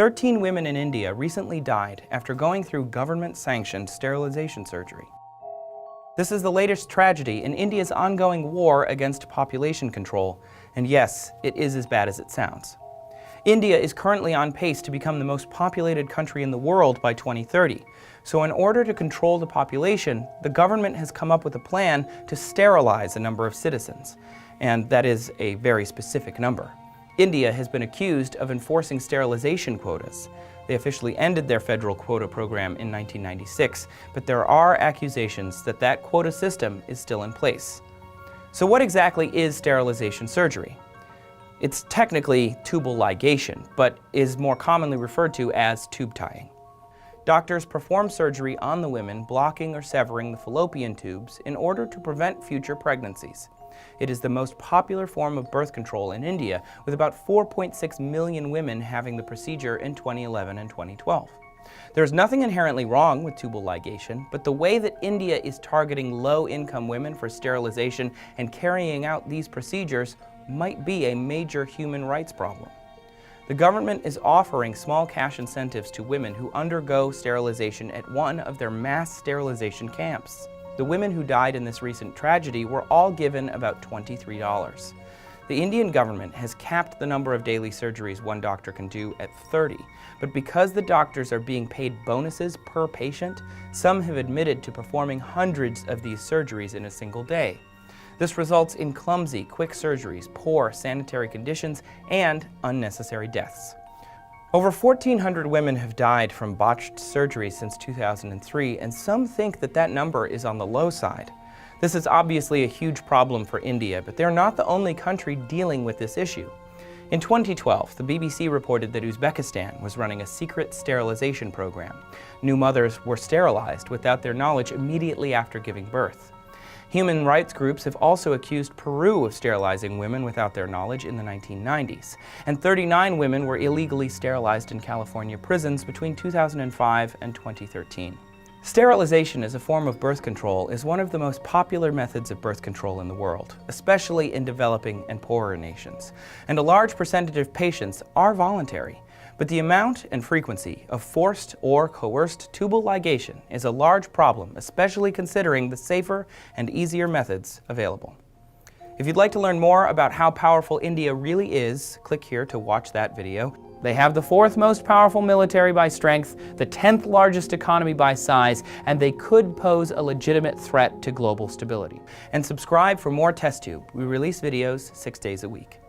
13 women in India recently died after going through government-sanctioned sterilization surgery. This is the latest tragedy in India's ongoing war against population control, and yes, it is as bad as it sounds. India is currently on pace to become the most populated country in the world by 2030. So in order to control the population, the government has come up with a plan to sterilize a number of citizens. And that is a very specific number. India has been accused of enforcing sterilization quotas. They officially ended their federal quota program in 1996, but there are accusations that that quota system is still in place. So what exactly is sterilization surgery? It's technically tubal ligation, but is more commonly referred to as tube tying. Doctors perform surgery on the women, blocking or severing the fallopian tubes in order to prevent future pregnancies. It is the most popular form of birth control in India, with about 4.6 million women having the procedure in 2011 and 2012. There's nothing inherently wrong with tubal ligation, but the way that India is targeting low-income women for sterilization and carrying out these procedures might be a major human rights problem. The government is offering small cash incentives to women who undergo sterilization at one of their mass sterilization camps. The women who died in this recent tragedy were all given about $23. The Indian government has capped the number of daily surgeries one doctor can do at 30, but because the doctors are being paid bonuses per patient, some have admitted to performing hundreds of these surgeries in a single day. This results in clumsy, quick surgeries, poor sanitary conditions, and unnecessary deaths. Over 1,400 women have died from botched surgery since 2003, and some think that that number is on the low side. This is obviously a huge problem for India, but they're not the only country dealing with this issue. In 2012, the BBC reported that Uzbekistan was running a secret sterilization program. New mothers were sterilized without their knowledge immediately after giving birth. Human rights groups have also accused Peru of sterilizing women without their knowledge in the 1990s, and 39 women were illegally sterilized in California prisons between 2005 and 2013. Sterilization as a form of birth control is one of the most popular methods of birth control in the world, especially in developing and poorer nations, and a large percentage of patients are voluntary. But the amount and frequency of forced or coerced tubal ligation is a large problem, especially considering the safer and easier methods available. If you'd like to learn more about how powerful India really is, click here to watch that video. They have the 4th most powerful military by strength, the 10th largest economy by size, and they could pose a legitimate threat to global stability. And subscribe for more TestTube. We release videos 6 days a week.